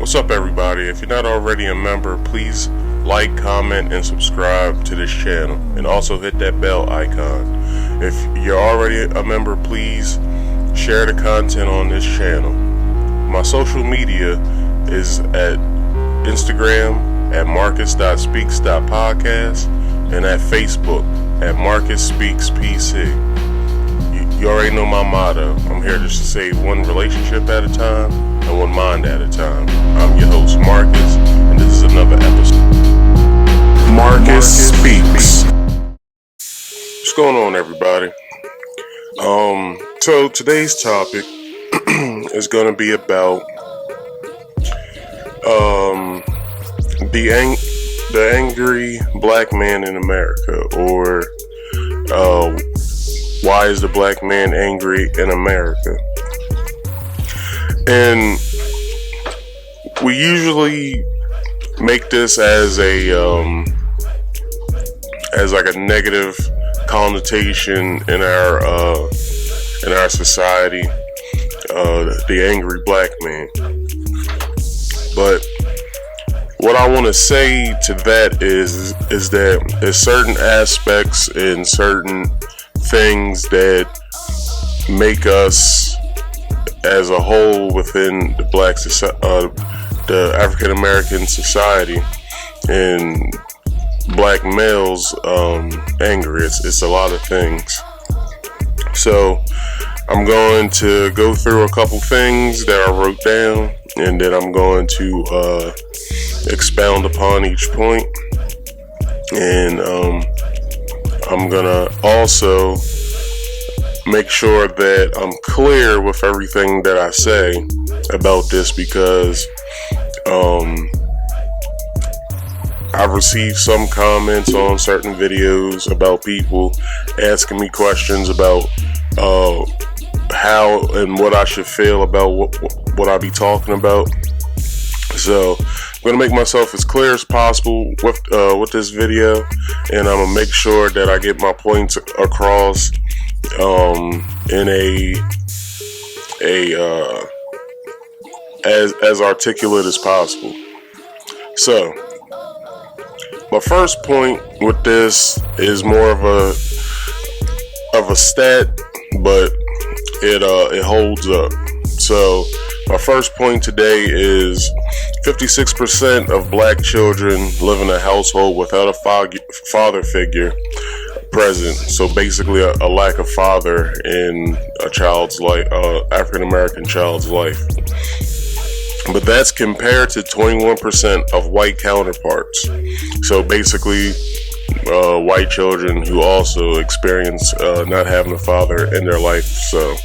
What's up, everybody? If you're not already a member, please like, comment, and subscribe to this channel, and also hit that bell icon. If you're already a member, please share the content on this channel. My social media is at Instagram at marcus.speaks.podcast and at Facebook at marcusspeakspc. You already know my motto. I'm here just to save one relationship at a time and one mind at a time. I'm your host, Marcus, and this is another episode. Marcus Speaks. What's going on, everybody? So today's topic is going to be about the angry black man in America, or why is the black man angry in America? And we usually make this as like a negative connotation in our society, the angry black man. But what I want to say to that is that there's certain aspects and certain things that make us as a whole within the black society, the African American society, and black males angry. It's a lot of things. So I'm going to go through a couple things that I wrote down, and then I'm going to expound upon each point, and I'm gonna also make sure that I'm clear with everything that I say about this, because I've received some comments on certain videos about people asking me questions about how and what I should feel about what I be talking about. So I'm going to make myself as clear as possible with this video, and I'm going to make sure that I get my points across in as articulate as possible. So my first point with this is more of a stat, but it holds up. So my first point today is 56% of black children live in a household without a father figure present. So basically a lack of father in a child's life, African American child's life. But that's compared to 21% of white counterparts. So basically white children who also experience not having a father in their life. So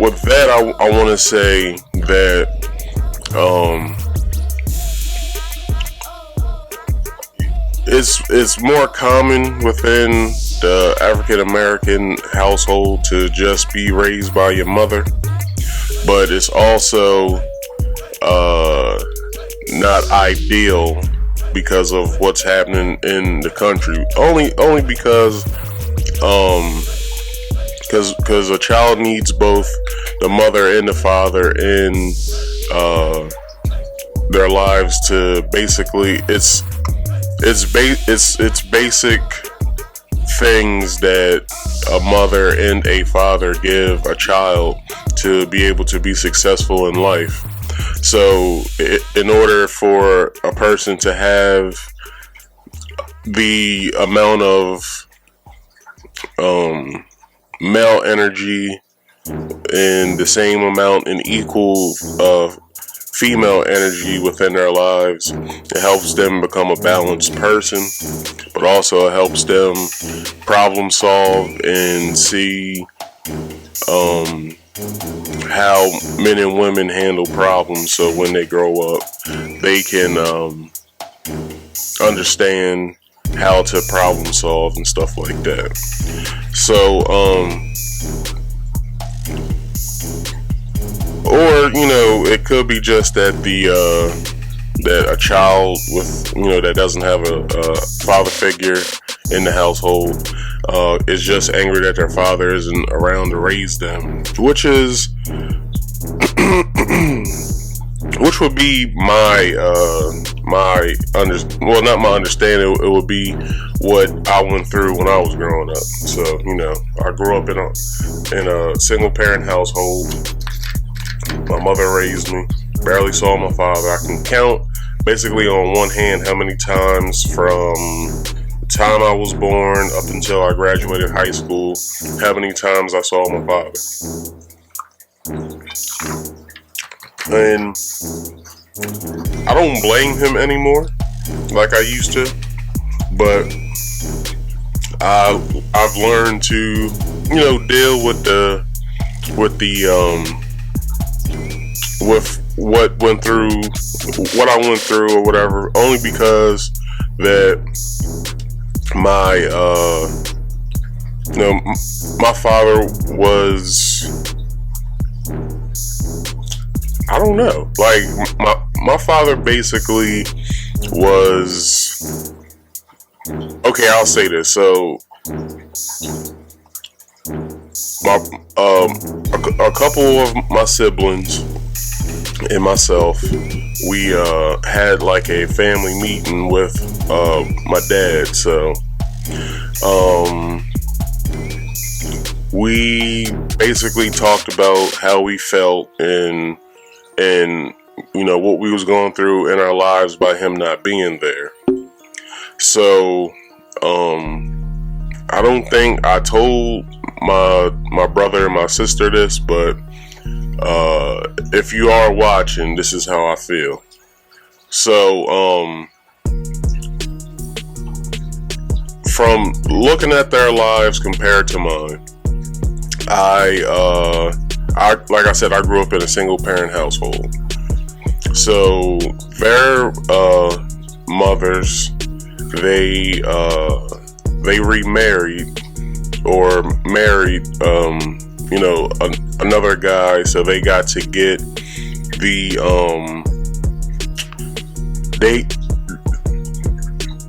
with that, I want to say that it's more common within the African American household to just be raised by your mother, but it's also not ideal because of what's happening in the country. Only because because a child needs both the mother and the father in their lives to basically it's basic things that a mother and a father give a child to be able to be successful in life. So in order for a person to have the amount of male energy and the same amount in equal female energy within their lives, it helps them become a balanced person, but also it helps them problem solve and see how men and women handle problems, so when they grow up they can understand how to problem solve and stuff like that. So or it could be just that that a child with that doesn't have a father figure in the household is just angry that their father isn't around to raise them, which would be well, not my understanding. It would be what I went through when I was growing up. So, I grew up in a single parent household. My mother raised me. Barely saw my father. I can count basically on one hand how many times from the time I was born up until I graduated high school, how many times I saw my father. And I don't blame him anymore like I used to, but I've learned to, deal with what I went through or whatever, only because that my father was, I don't know, like my father basically was, okay, I'll say this. So a couple of my siblings and myself, we had like a family meeting with my dad. So we basically talked about how we felt and what we was going through in our lives by him not being there. So I don't think I told my brother and my sister this, but if you are watching, this is how I feel. So from looking at their lives compared to mine, I like I said, I grew up in a single parent household. So their mothers, they remarried or married another guy, so they got to get the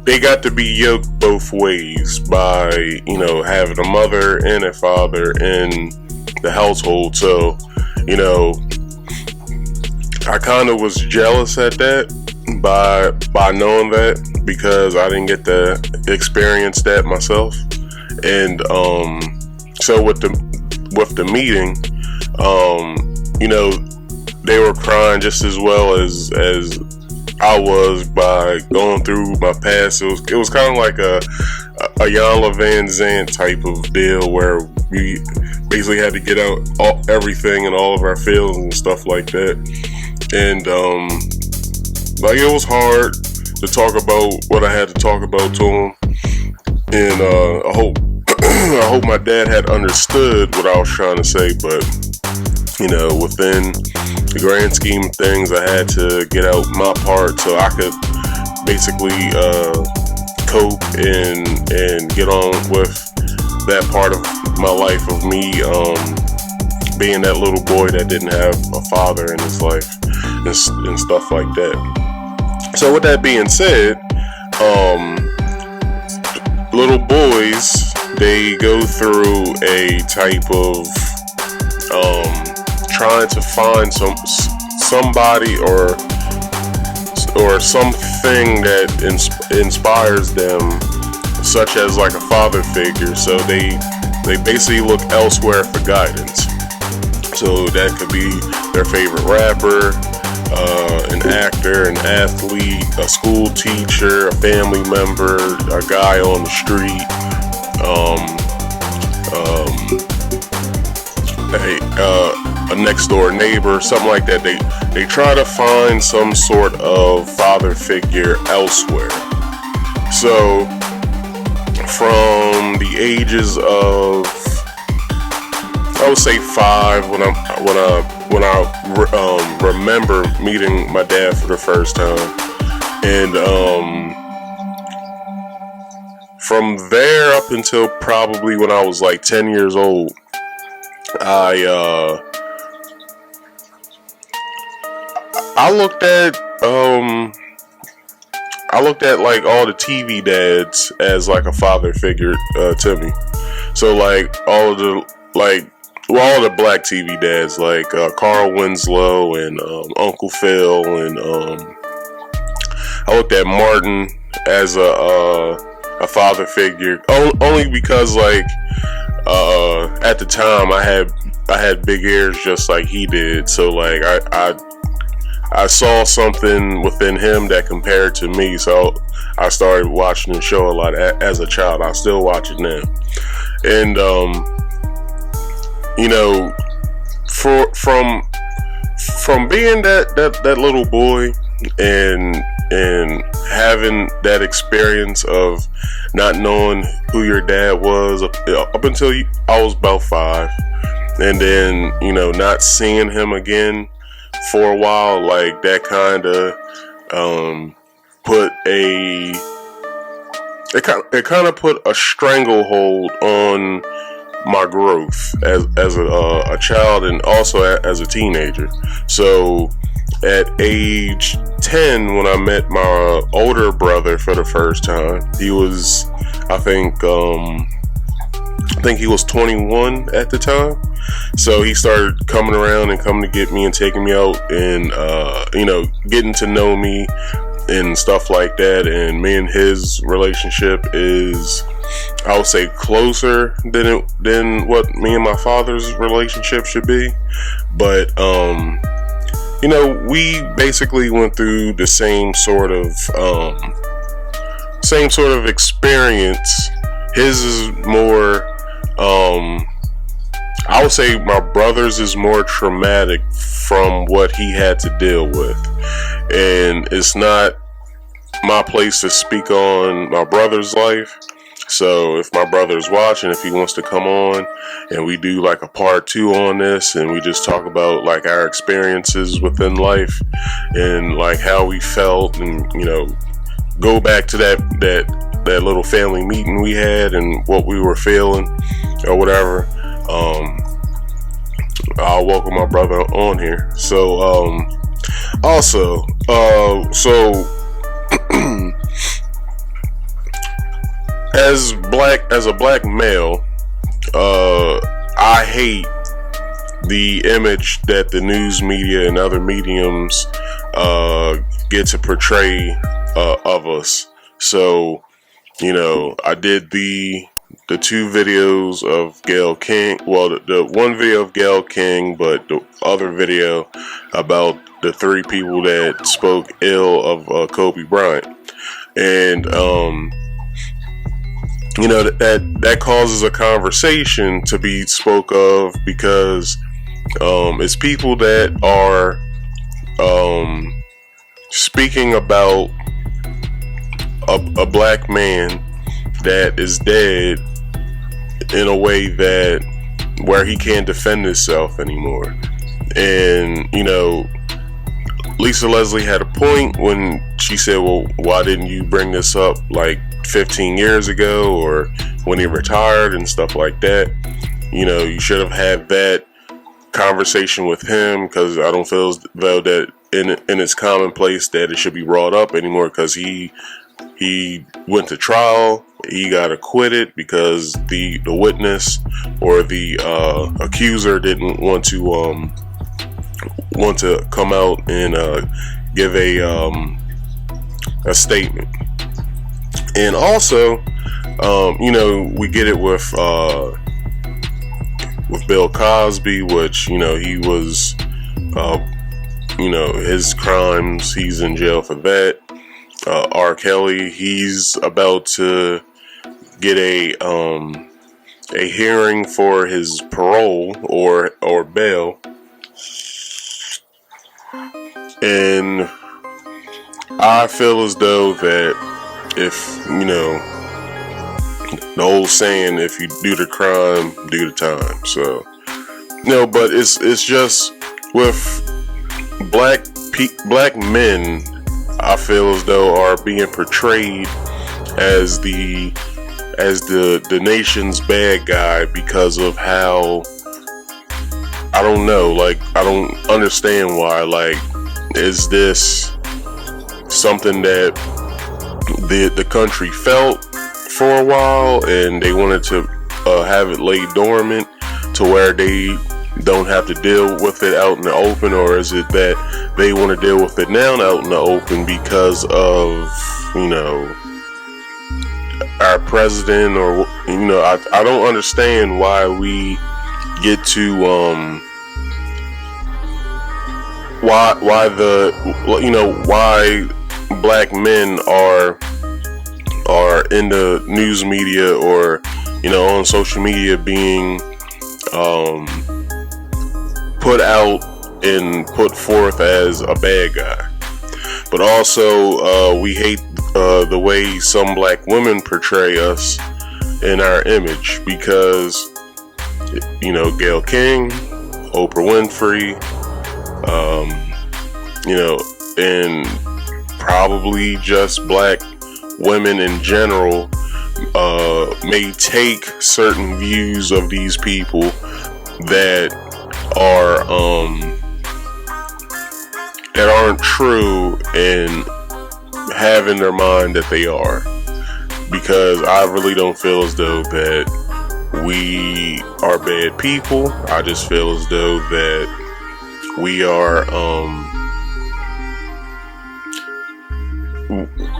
they got to be yoked both ways by having a mother and a father in the household. So I kind of was jealous at that by knowing that, because I didn't get to experience that myself. And so with the meeting, they were crying just as well as I was by going through my past. It was kind of like a Iyanla Van Zandt type of deal where we basically had to get out everything and all of our feelings and stuff like that. And like, it was hard to talk about what I had to talk about to him. And I hope my dad had understood what I was trying to say, but within the grand scheme of things, I had to get out my part so I could basically cope and get on with that part of my life of me being that little boy that didn't have a father in his life and stuff like that. So with that being said, little boys, they go through a type of trying to find somebody or something that inspires them, such as like a father figure. So they basically look elsewhere for guidance. So that could be their favorite rapper, an actor, an athlete, a school teacher, a family member, a guy on the street, a next door neighbor, something like that. They try to find some sort of father figure elsewhere. So from the ages of, I would say 5, when I remember meeting my dad for the first time, and from there up until probably when I was like 10 years old, I looked at I looked at like all the TV dads as like a father figure to me. So like all the black TV dads, like Carl Winslow and Uncle Phil, and I looked at Martin as a father figure, only because like at the time I had big ears just like he did. So like I saw something within him that compared to me. So I started watching the show a lot as a child. I still watch it now, and you know, from being that little boy and having that experience of not knowing who your dad was up until I was about 5, and then, you know, not seeing him again for a while, like that kind of it kind of put a stranglehold on my growth as a child and also as a teenager. So at age 10, when I met my older brother for the first time, he was, I think he was 21 at the time. So he started coming around and coming to get me and taking me out and you know, getting to know me and stuff like that. And me and his relationship is, I would say, closer than what me and my father's relationship should be. But you know, we basically went through the same sort of experience. His is more, I would say my brother's is more traumatic from what he had to deal with. And it's not my place to speak on my brother's life. So if my brother's watching, if he wants to come on and we do like a part 2 on this, and we just talk about like our experiences within life and like how we felt, and, you know, go back to that little family meeting we had and what we were feeling or whatever, I'll welcome my brother on here. So also as a black male, I hate the image that the news media and other mediums get to portray of us. So, you know, I did the 2 videos of Gayle King. Well, the one video of Gayle King, but the other video about the 3 people that spoke ill of Kobe Bryant. And you know, that causes a conversation to be spoke of, because it's people that are speaking about a black man that is dead in a way that where he can't defend himself anymore. And, you know, Lisa Leslie had a point when she said, well, why didn't you bring this up like 15 years ago or when he retired and stuff like that? You know, you should have had that conversation with him, because I don't feel as though that in its commonplace that it should be brought up anymore, because he went to trial. He got acquitted because the witness or the accuser didn't want to come out and give a statement. And also, you know, we get it with Bill Cosby, which, you know, he was, you know, his crimes, he's in jail for that. R. Kelly, he's about to get a hearing for his parole or bail. And I feel as though that if, you know, the old saying, if you do the crime, do the time. So, no, but it's just with black men, I feel as though are being portrayed as the nation's bad guy because of how, I don't know, like, I don't understand why. Like, is this something that the country felt for a while, and they wanted to have it laid dormant to where they don't have to deal with it out in the open? Or is it that they want to deal with it now out in the open because of, our president? Or, I don't understand why we get to, why black men are in the news media, or on social media, being put out and put forth as a bad guy. But also we hate the way some black women portray us in our image, because Gayle King, Oprah Winfrey, and probably just black women in general may take certain views of these people that aren't true, and have in their mind that they are. Because I really don't feel as though that we are bad people. I just feel as though that we are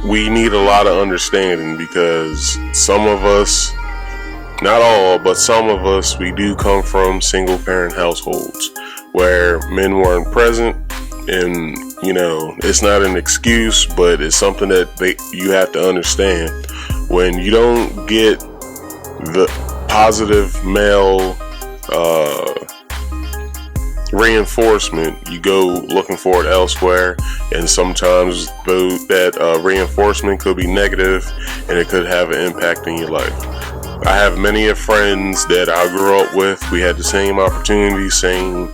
we need a lot of understanding, because some of us, not all, but some of us, we do come from single parent households where men weren't present. And it's not an excuse, but it's something that you have to understand. When you don't get the positive male reinforcement, you go looking for it elsewhere, and sometimes that reinforcement could be negative, and it could have an impact in your life. I have many of friends that I grew up with. We had the same opportunities, same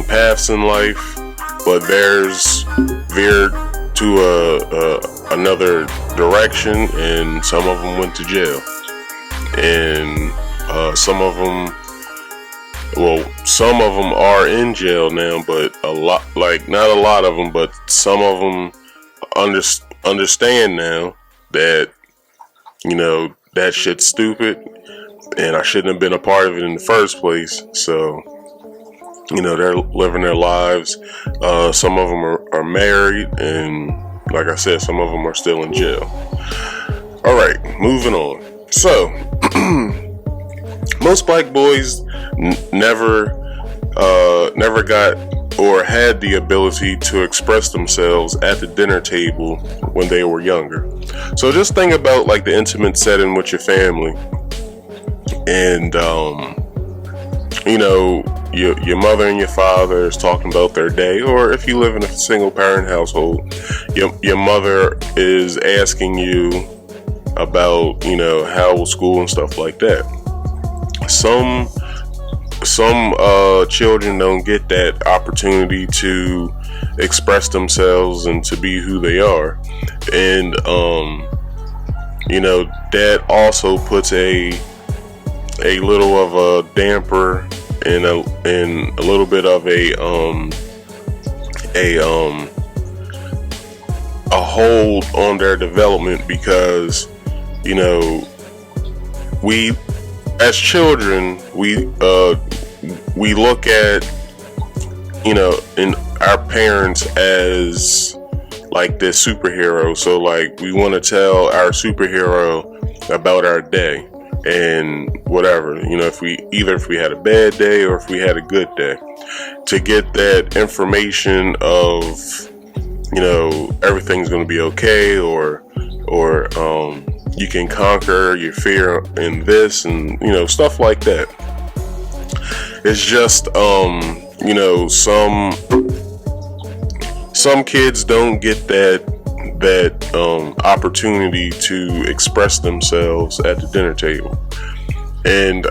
paths in life, but theirs veered to another direction, and some of them went to jail, and some of them are in jail now, but not a lot of them, but some of them understand now that that shit's stupid, and I shouldn't have been a part of it in the first place. So they're living their lives. Some of them are married, and like I said, some of them are still in jail. All right, moving on. So most black boys never got or had the ability to express themselves at the dinner table when they were younger. So just think about like the intimate setting with your family, and your mother and your father is talking about their day, or if you live in a single parent household, your mother is asking you about how was school and stuff like that. Some children don't get that opportunity to express themselves and to be who they are, and that also puts a little of a damper and a little bit of a hold on their development, because we as children we look at in our parents as like this superhero. So like we want to tell our superhero about our day and whatever, if we had a bad day or if we had a good day, to get that information of everything's going to be okay, or you can conquer your fear in this, and stuff like that. It's just some kids don't get that opportunity to express themselves at the dinner table. And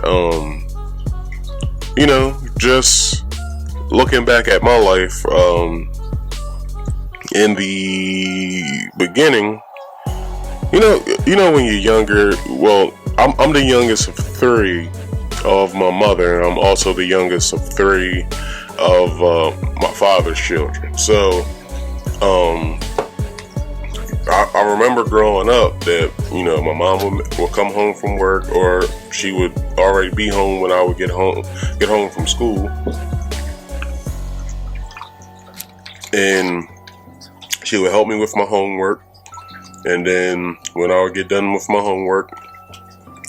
just looking back at my life, in the beginning, when you're younger, well, I'm the youngest of three of my mother, and I'm also the youngest of three of my father's children. So I remember growing up that, my mom would come home from work, or she would already be home when I would get home from school, and she would help me with my homework. And then when I would get done with my homework,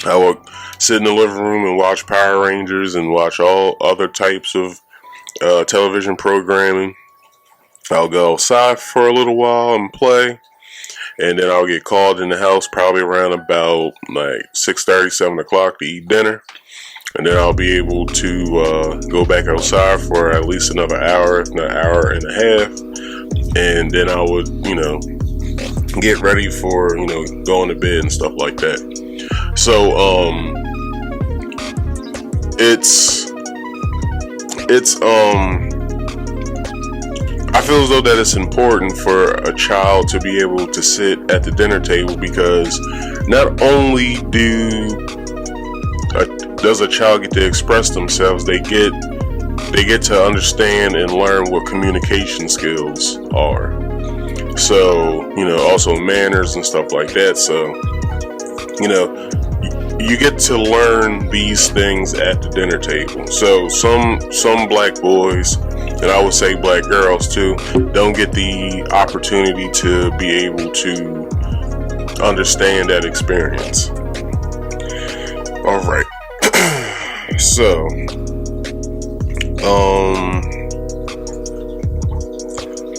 I would sit in the living room and watch Power Rangers and watch all other types of television programming. I'll go outside for a little while and play, and then I'll get called in the house probably around about like 6:30, 7 o'clock to eat dinner. And then I'll be able to go back outside for at least another hour, if not an hour and a half. And then I would, get ready for, going to bed and stuff like that. So, I feel as though that it's important for a child to be able to sit at the dinner table, because not only does a child get to express themselves, they get to understand and learn what communication skills are. So, also manners and stuff like that. So, you get to learn these things at the dinner table. So some black boys, and I would say black girls too, don't get the opportunity to be able to understand that experience. All right. So,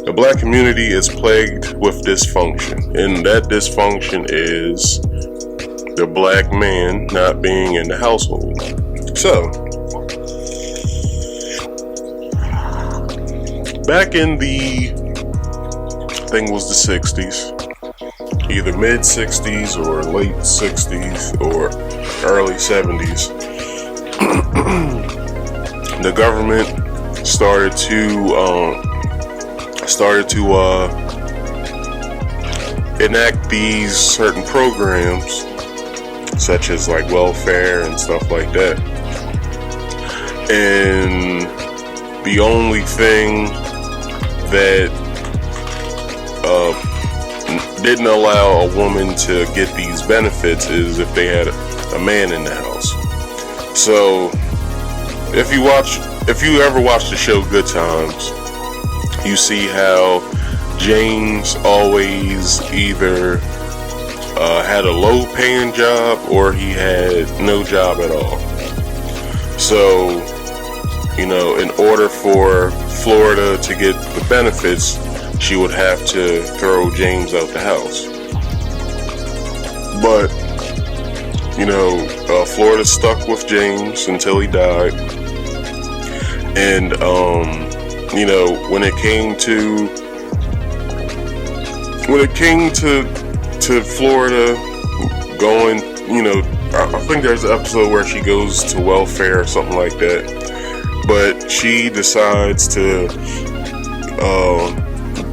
the black community is plagued with dysfunction, and that dysfunction is the black man not being in the household. So, back in the, I think it was the 60s, either mid 60s or late 60s or early 70s, the government started to enact these certain programs, such as like welfare and stuff like that. And the only thing that didn't allow a woman to get these benefits is if they had a man in the house. So if you ever watch the show Good Times, you see how James always either had a low-paying job or he had no job at all. So, in order for Florida to get the benefits, she would have to throw James out the house. But, Florida stuck with James until he died. And, when it came to Florida going, I think there's an episode where she goes to welfare or something like that, but she decides to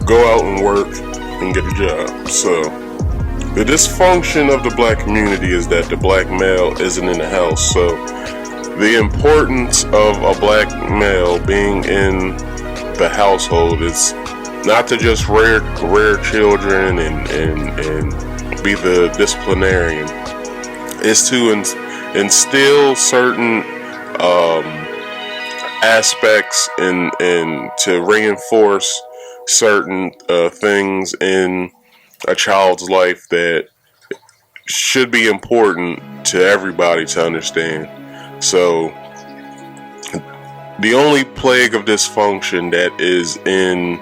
go out and work and get a job. So the dysfunction of the black community is that the black male isn't in the house. So the importance of a black male being in the household is not to just rear children and be the disciplinarian. It's to instill certain aspects and to reinforce certain things in a child's life that should be important to everybody to understand. So the only plague of dysfunction that is in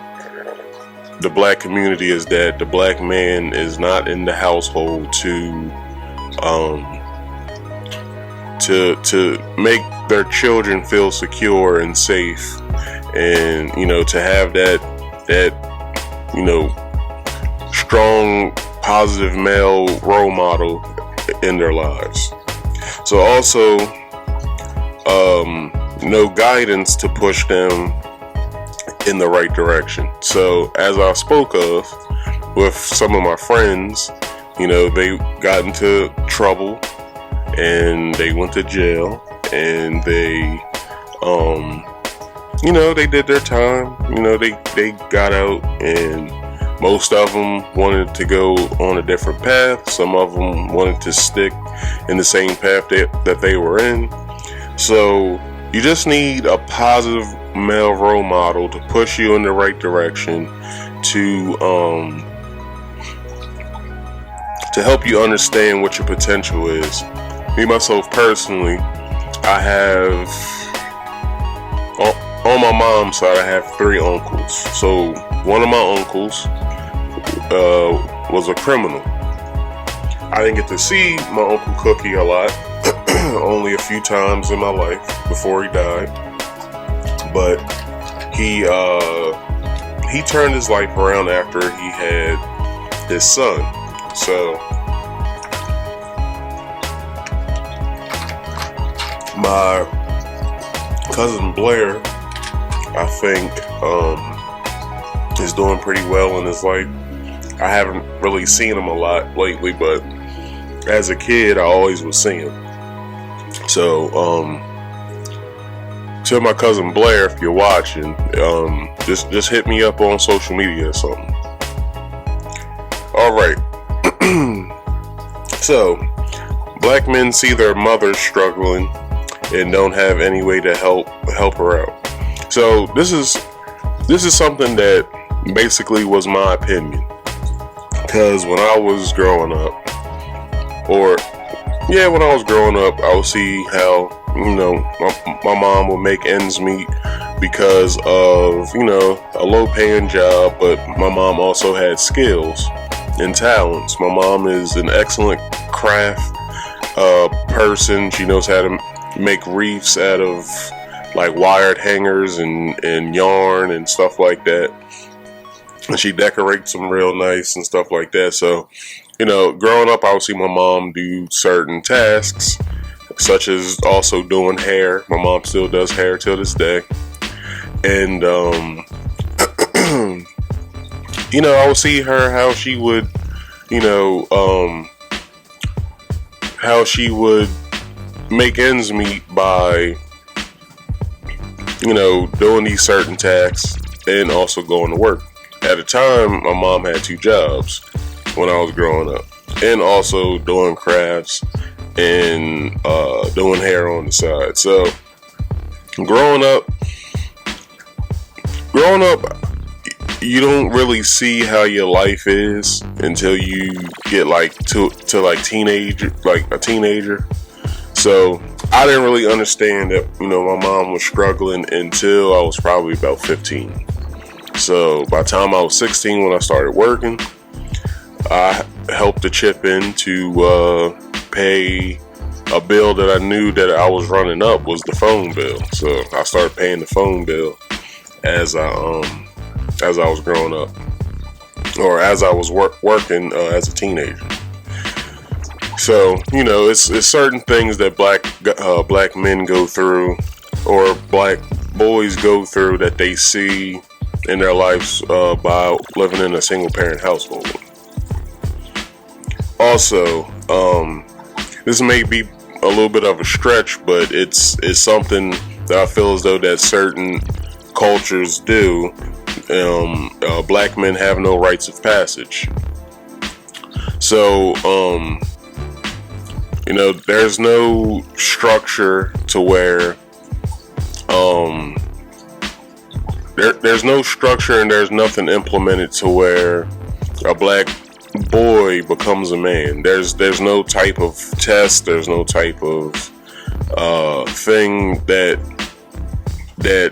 the black community is that the black man is not in the household to make their children feel secure and safe, and to have that strong positive male role model in their lives. So also no guidance to push them in the right direction. So as I spoke of with some of my friends, they got into trouble and they went to jail, and they they did their time. They got out, and Most of them wanted to go on a different path. Some of them wanted to stick in the same path that they were in. So you just need a positive male role model to push you in the right direction, to help you understand what your potential is. Me, myself personally, I have, on my mom's side, I have 3 uncles. So one of my uncles was a criminal. I didn't get to see my Uncle Cookie a lot, only a few times in my life before he died. But he turned his life around after he had his son. So my cousin Blair, I think, is doing pretty well in his life. I haven't really seen him a lot lately, but as a kid, I always would see him. So, to my cousin Blair, if you're watching, just hit me up on social media or something. All right. So, black men see their mother struggling and don't have any way to help her out. So this is something that basically was my opinion, because when I was growing up, I would see how, my mom would make ends meet because of, a low-paying job, but my mom also had skills and talents. My mom is an excellent craft person. She knows how to make wreaths out of like wired hangers and yarn and stuff like that. And she decorates them real nice and stuff like that. So, growing up, I would see my mom do certain tasks, such as also doing hair. My mom still does hair till this day. And, I would see her, how she would, how she would make ends meet by, doing these certain tasks and also going to work. At the time, my mom had 2 jobs when I was growing up, and also doing crafts and doing hair on the side. So growing up, you don't really see how your life is until you get to a teenager. So I didn't really understand that, my mom was struggling until I was probably about 15. So by the time I was 16, when I started working, I helped to chip in to pay a bill that I knew that I was running up, was the phone bill. So I started paying the phone bill as I was growing up, or as I was working as a teenager. So, it's certain things that black men go through, or black boys go through, that they see in their lives by living in a single parent household. Also, this may be a little bit of a stretch, but it's something that I feel as though that certain cultures do. Black men have no rites of passage. So, there's no structure to where, there's no structure and there's nothing implemented to where a black boy becomes a man. There's no type of test. There's no type of thing that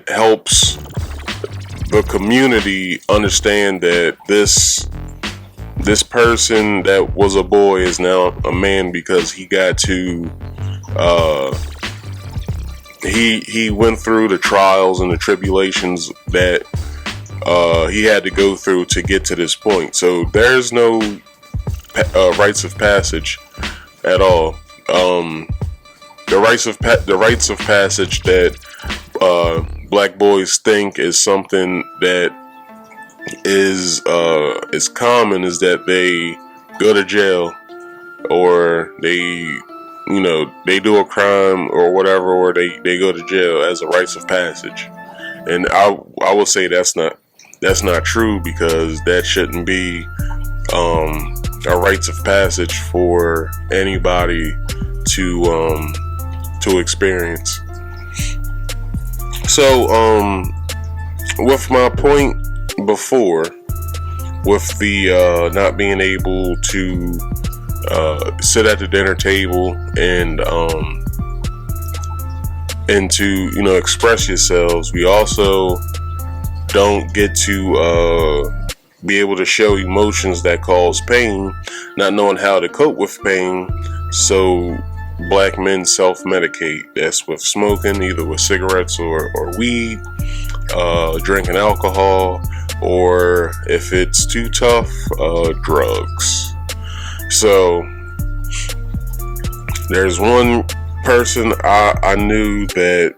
helps the community understand that this person that was a boy is now a man, because he got to he went through the trials and the tribulations that he had to go through to get to this point. So there's no rites of passage at all. The rites of passage that black boys think is something that is common is that they go to jail, or they do a crime or whatever, or they go to jail as a rites of passage. And I will say that's not that's not true, because that shouldn't be a rites of passage for anybody to experience. So with my point before, with the not being able to sit at the dinner table and to express yourselves, we also don't get to be able to show emotions that cause pain, not knowing how to cope with pain. So black men self-medicate. That's with smoking, either with cigarettes or weed, drinking alcohol, or if it's too tough, drugs. So there's one person I knew that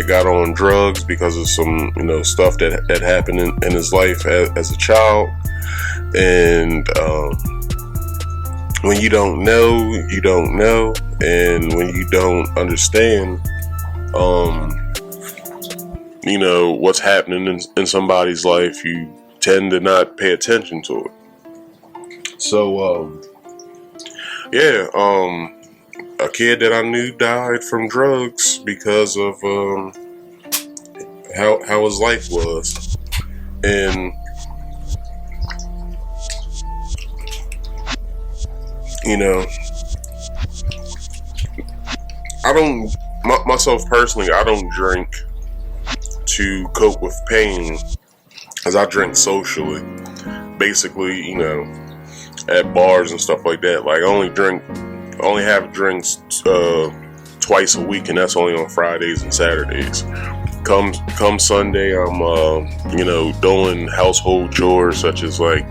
got on drugs because of some stuff that happened in his life as a child. And when you don't know, you don't know. And when you don't understand what's happening in somebody's life, you tend to not pay attention to it. So a kid that I knew died from drugs because of how his life was. And I don't, myself personally, I don't drink to cope with pain, as I drink socially. Basically, at bars and stuff like that. Like, I only have drinks twice a week, and that's only on Fridays and Saturdays. Come Sunday, I'm doing household chores such as like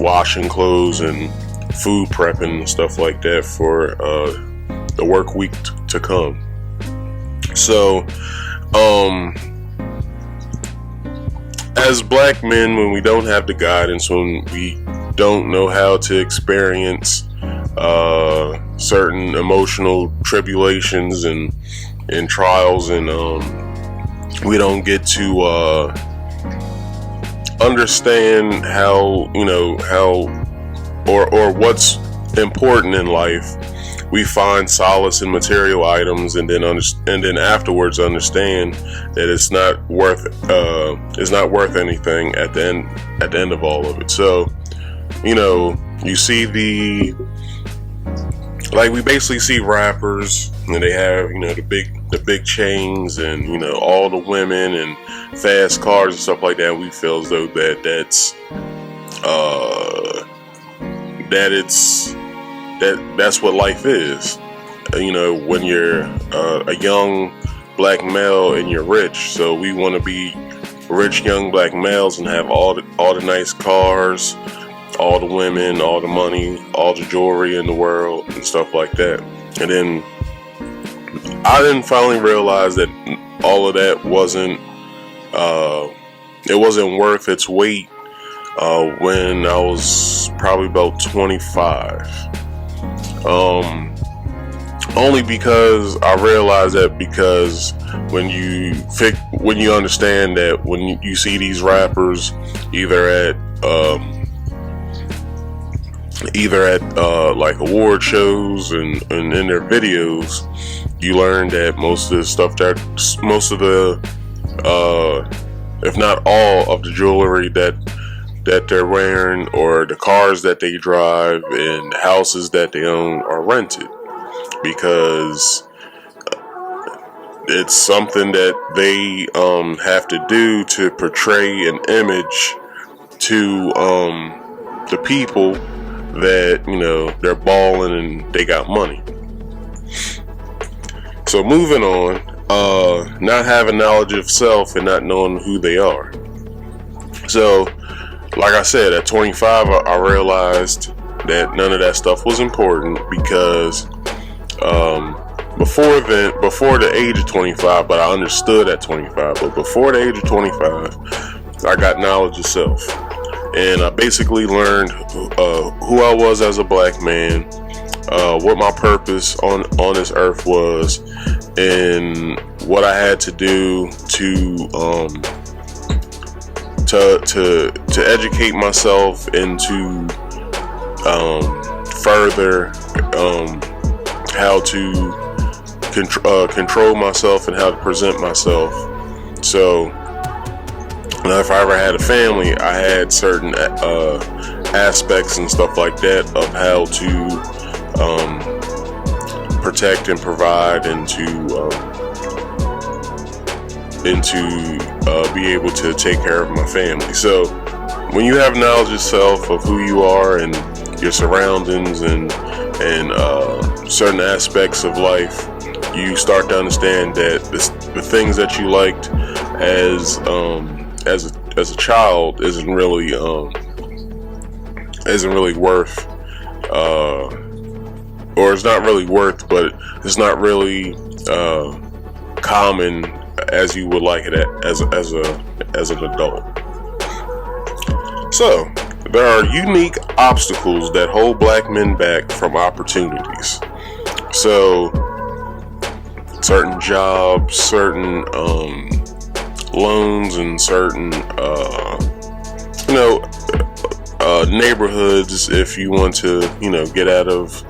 washing clothes and food prepping and stuff like that for the work week to come. So as black men, when we don't have the guidance, when we don't know how to experience certain emotional tribulations and trials, and we don't get to understand how or what's important in life, we find solace in material items, and then afterwards understand that it's not worth anything at the end of all of it. So you see we basically see rappers, and they have the big chains and all the women and fast cars and stuff like that. We feel as though that's what life is. When you're a young black male and you're rich. So we want to be rich young black males and have all the nice cars, all the women, all the money, all the jewelry in the world and stuff like that. And then I didn't finally realize that all of that wasn't worth its weight when I was probably about 25. Only because I realized that, because when you understand that when you see these rappers either at like award shows and in their videos, you learn that most of the if not all of the jewelry that they're wearing, or the cars that they drive and houses that they own, are rented, because it's something that they have to do to portray an image to the people that they're balling and they got money. So moving on, not having knowledge of self and not knowing who they are. So like I said, at 25, I realized that none of that stuff was important, because before the age of 25, but I understood at 25, but before the age of 25, I got knowledge of self. And I basically learned who I was as a black man, what my purpose on this earth was, and what I had to do to educate myself into further how to control myself and how to present myself. So now, if I ever had a family, I had certain aspects and stuff like that of how to protect and provide, and to be able to take care of my family. So when you have knowledge of yourself, of who you are and your surroundings and certain aspects of life, you start to understand that the things that you liked as a child isn't really worth, or it's not really worth, but it's not really common as you would like it as an adult. So there are unique obstacles that hold black men back from opportunities. So certain jobs, certain loans, and certain neighborhoods, if you want to get out of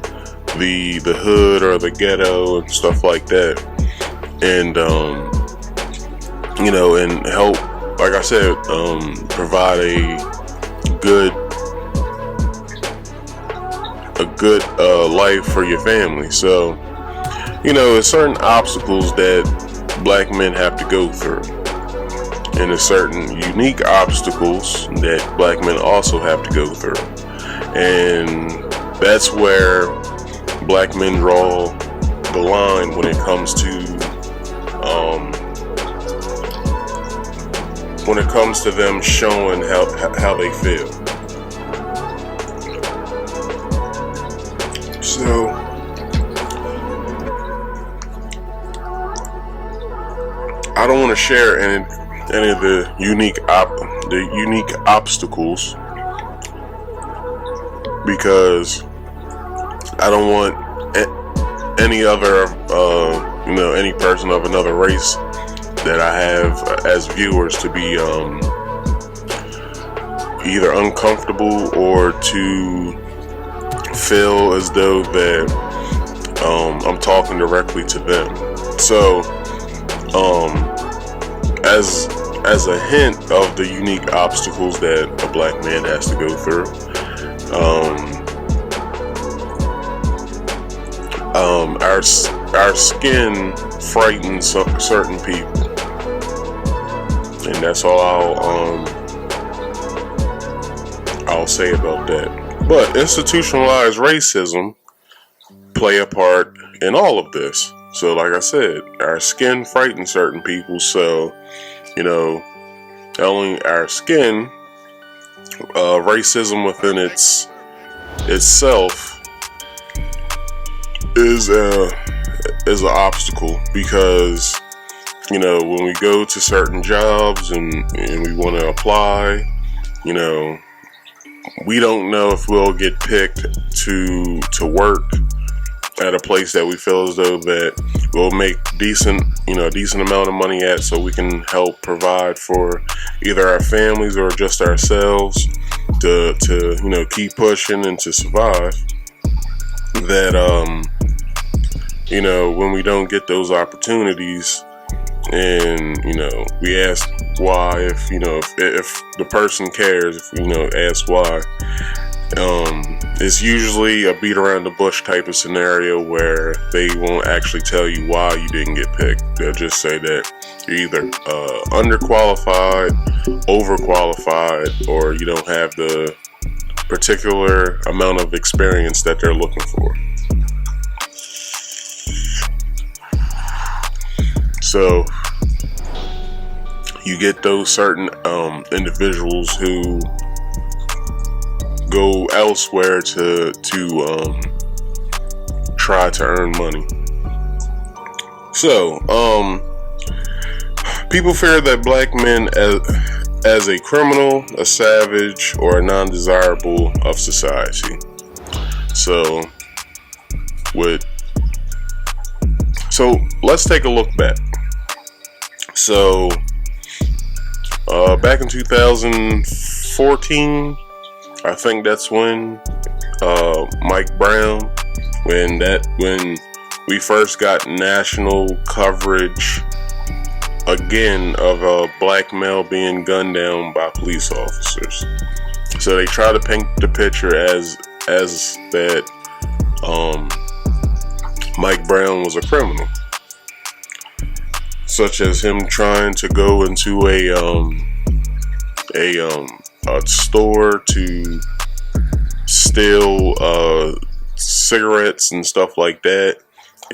the hood or the ghetto and stuff like that, and and help, like I said, provide a good life for your family. So there's certain obstacles that black men have to go through, and there's certain unique obstacles that black men also have to go through, and that's where black men draw the line when it comes to them showing how they feel. So I don't want to share any of the unique obstacles, because I don't want any other any person of another race that I have as viewers to be either uncomfortable or to feel as though that I'm talking directly to them. So as a hint of the unique obstacles that a black man has to go through, our skin frightens certain people, and that's all I'll say about that. But institutionalized racism play a part in all of this. So like I said, our skin frightens certain people. So not only our skin, racism within itself is an obstacle, because when we go to certain jobs and we want to apply, we don't know if we'll get picked to work at a place that we feel as though that we'll make decent amount of money at, so we can help provide for either our families or just ourselves to keep pushing and to survive. That when we don't get those opportunities, and we ask why, if the person cares, ask why, it's usually a beat around the bush type of scenario where they won't actually tell you why you didn't get picked. They'll just say that you're either underqualified, overqualified, or you don't have the particular amount of experience that they're looking for. So you get those certain individuals who go elsewhere to try to earn money. So people fear that black men as a criminal, a savage, or a non-desirable of society. So let's take a look back. So Back in 2014, I think that's when Mike Brown, when we first got national coverage again of a black male being gunned down by police officers. So they try to paint the picture as that Mike Brown was a criminal, such as him trying to go into a store to steal cigarettes and stuff like that,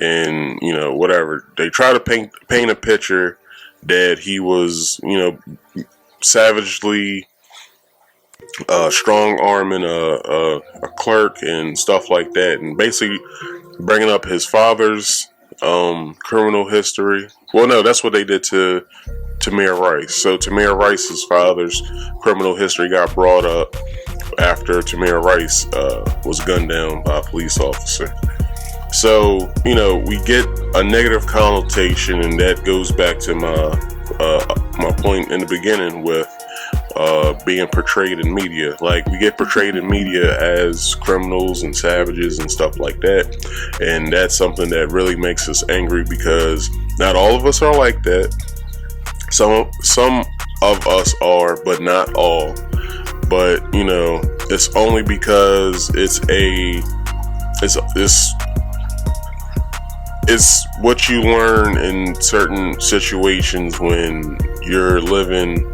and whatever. They try to paint a picture that he was savagely strong arming a clerk and stuff like that, and basically bringing up his father's criminal history. Well, no, that's what they did to Tamir Rice. So Tamir Rice's father's criminal history got brought up after Tamir Rice was gunned down by a police officer. So we get a negative connotation, and that goes back to my point in the beginning with being portrayed in media. Like, we get portrayed in media as criminals and savages and stuff like that, and that's something that really makes us angry, because not all of us are like that. Some of us are, but not all. But it's only because it's what you learn in certain situations when you're living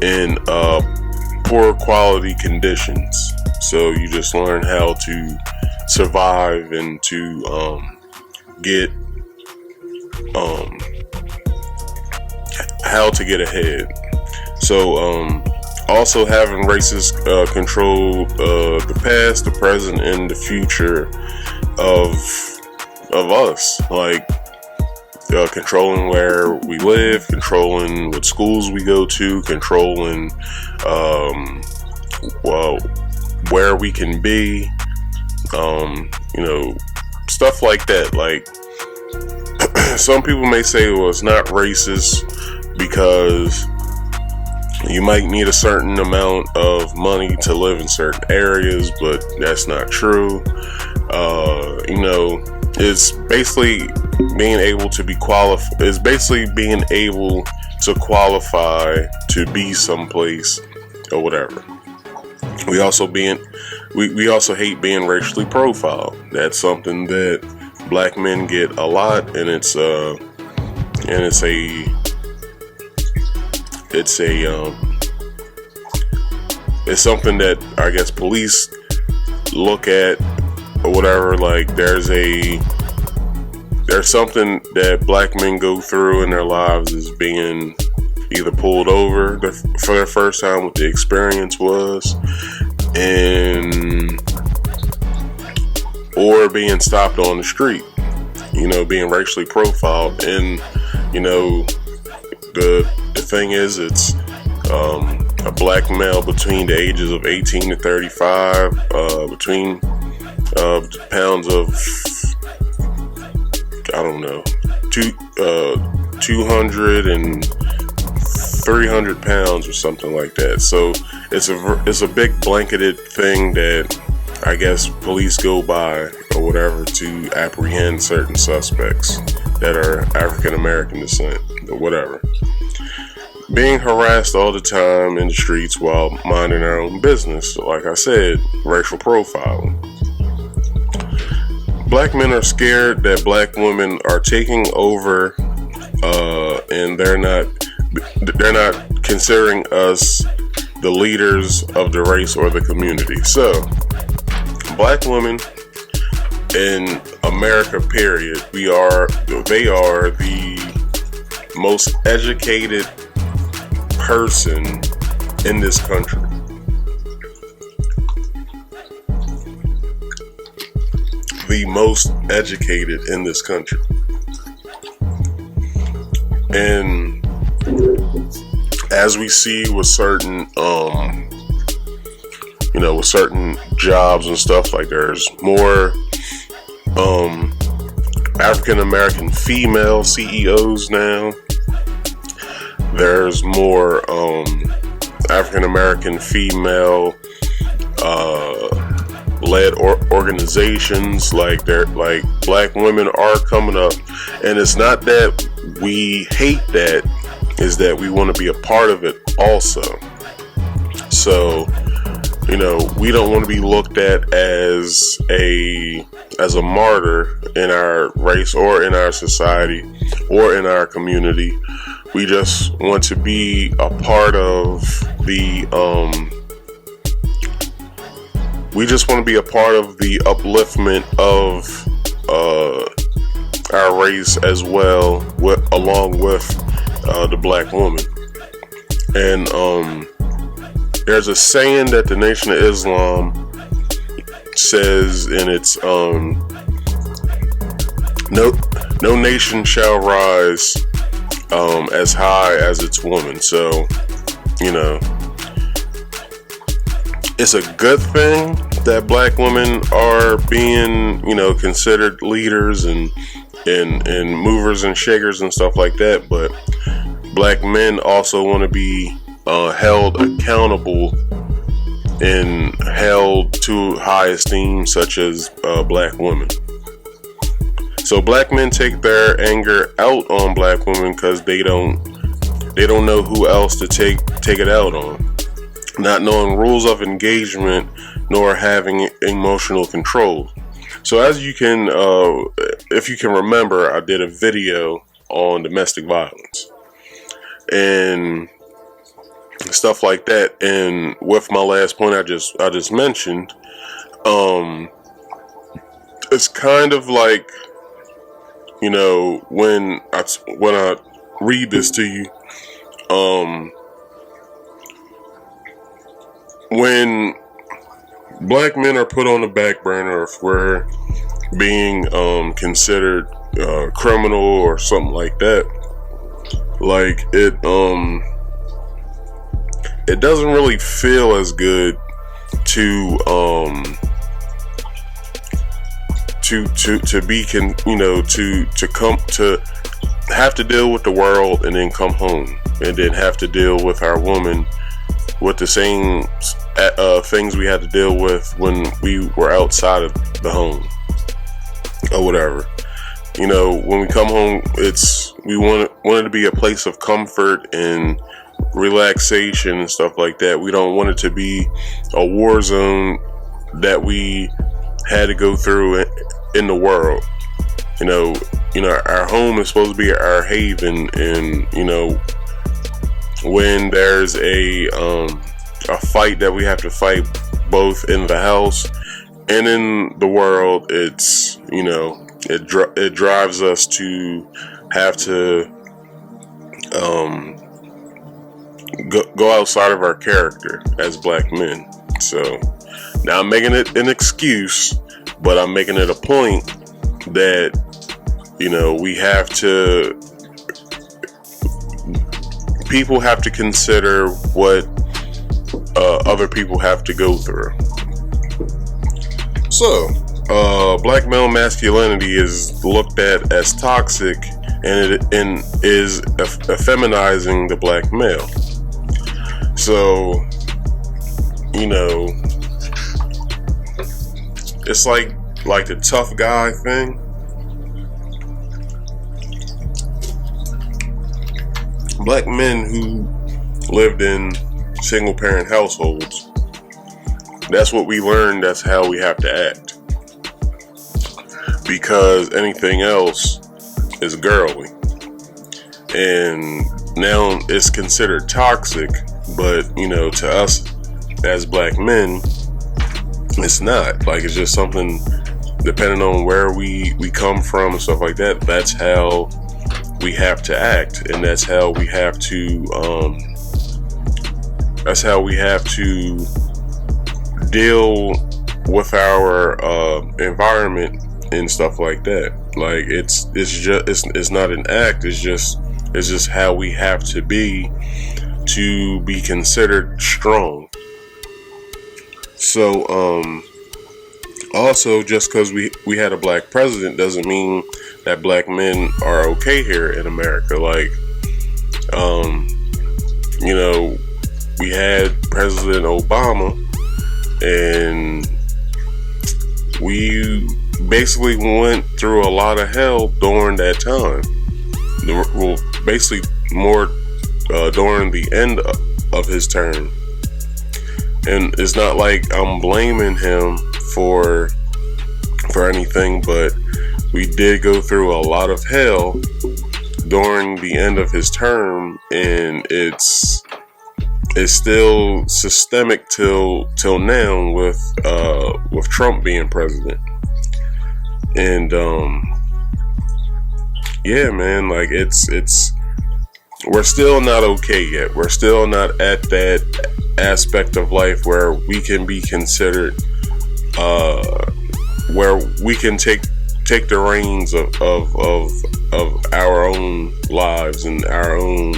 in poor quality conditions. So you just learn how to survive and to get how to get ahead. So also having racists control the past, the present, and the future of us, like controlling where we live, controlling what schools we go to, controlling where we can be, stuff like that. Like, some people may say, well, it's not racist because you might need a certain amount of money to live in certain areas, but that's not true. It's basically being able to be qualified. It's basically being able to qualify to be someplace or whatever. We also hate being racially profiled. That's something that black men get a lot, and it's something that I guess police look at or whatever. Like, there's something that black men go through in their lives, is being either pulled over for their first time, what the experience was, or being stopped on the street, being racially profiled. And the thing is, it's a black male between the ages of 18 to 35, between pounds of, I don't know, 200 and 300 pounds or something like that. So it's a big blanketed thing that I guess police go by or whatever to apprehend certain suspects that are African American descent or whatever. Being harassed all the time in the streets while minding our own business. So, like I said, racial profiling. Black men are scared that black women are taking over, and they're not considering us the leaders of the race or the community. So, black women in America, period, they are the most educated person in this country. The most educated in this country. And as we see with certain with certain jobs and stuff, like, there's more African American female CEOs now there's more African American female led organizations, like black women are coming up, and it's not that we hate that, is that we want to be a part of it also. So, we don't want to be looked at as a martyr in our race or in our society or in our community. We just want to be a part of the upliftment of our race as well, along with the black woman. And there's a saying that the Nation of Islam says, and it's no nation shall rise as high as its woman. So, it's a good thing that black women are being, considered leaders and movers and shakers and stuff like that. But black men also want to be held accountable and held to high esteem, such as black women. So black men take their anger out on black women because they don't know who else to take it out on. Not knowing rules of engagement, nor having emotional control. So as you can, if you can remember, I did a video on domestic violence and stuff like that. And with my last point I just mentioned, it's kind of like, when I read this to you, when black men are put on the back burner, if we're being considered criminal or something like that, like it doesn't really feel as good to be to come to have to deal with the world and then come home and then have to deal with our woman with the same things we had to deal with when we were outside of the home or whatever. When we come home, we want it to be a place of comfort and relaxation and stuff like that. We don't want it to be a war zone that we had to go through in the world. Our home is supposed to be our haven, and when there's a fight that we have to fight both in the house and in the world, it's it drives us to have to go outside of our character as black men. So now I'm making it an excuse, but I'm making it a point that we have to, people have to consider what other people have to go through. So black male masculinity is looked at as toxic, and it is effeminizing the black male. So it's like the tough guy thing. Black men who lived in single parent households, that's what we learned, that's how we have to act, because anything else is girly, and now it's considered toxic. But to us as black men, it's not. Like, it's just something, depending on where we come from and stuff like that, that's how we have to act, and that's how we have to deal with our environment and stuff like that. Like, it's not an act, it's just how we have to be considered strong. So also, just because we had a black president doesn't mean that black men are okay here in America. Like, you know, we had President Obama, and we basically went through a lot of hell during that time. Well, basically more during the end of his term. And it's not like I'm blaming him for anything, but we did go through a lot of hell during the end of his term, and it's still systemic till now with Trump being president. And yeah, man, like it's we're still not okay yet. We're still not at that aspect of life where we can be considered, where we can take the reins of our own lives and our own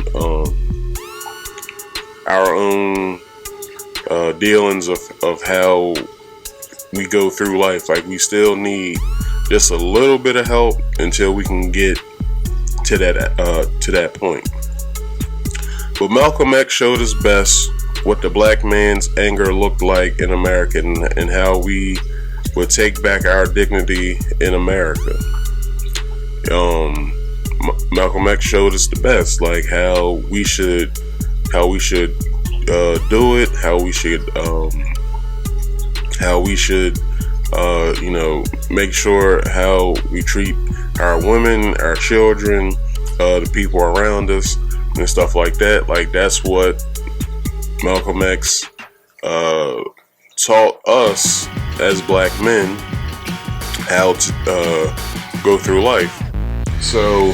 dealings of how we go through life. Like, we still need just a little bit of help until we can get to that point. But Malcolm X showed us best what the black man's anger looked like in America, and how we would take back our dignity in America. Malcolm X showed us the best, like how we should do it, how we should make sure how we treat our women, our children, the people around us, and stuff like that. Like, that's what Malcolm X taught us as black men, how to go through life. So,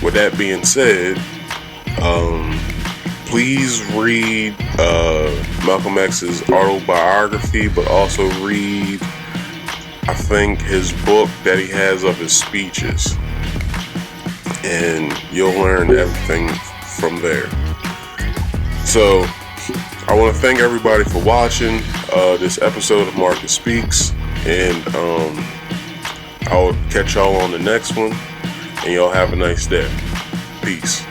with that being said, please read Malcolm X's autobiography, but also read, I think, his book that he has of his speeches, and you'll learn everything from there. So, I want to thank everybody for watching this episode of Marcus Speaks, and I'll catch y'all on the next one, and y'all have a nice day. Peace.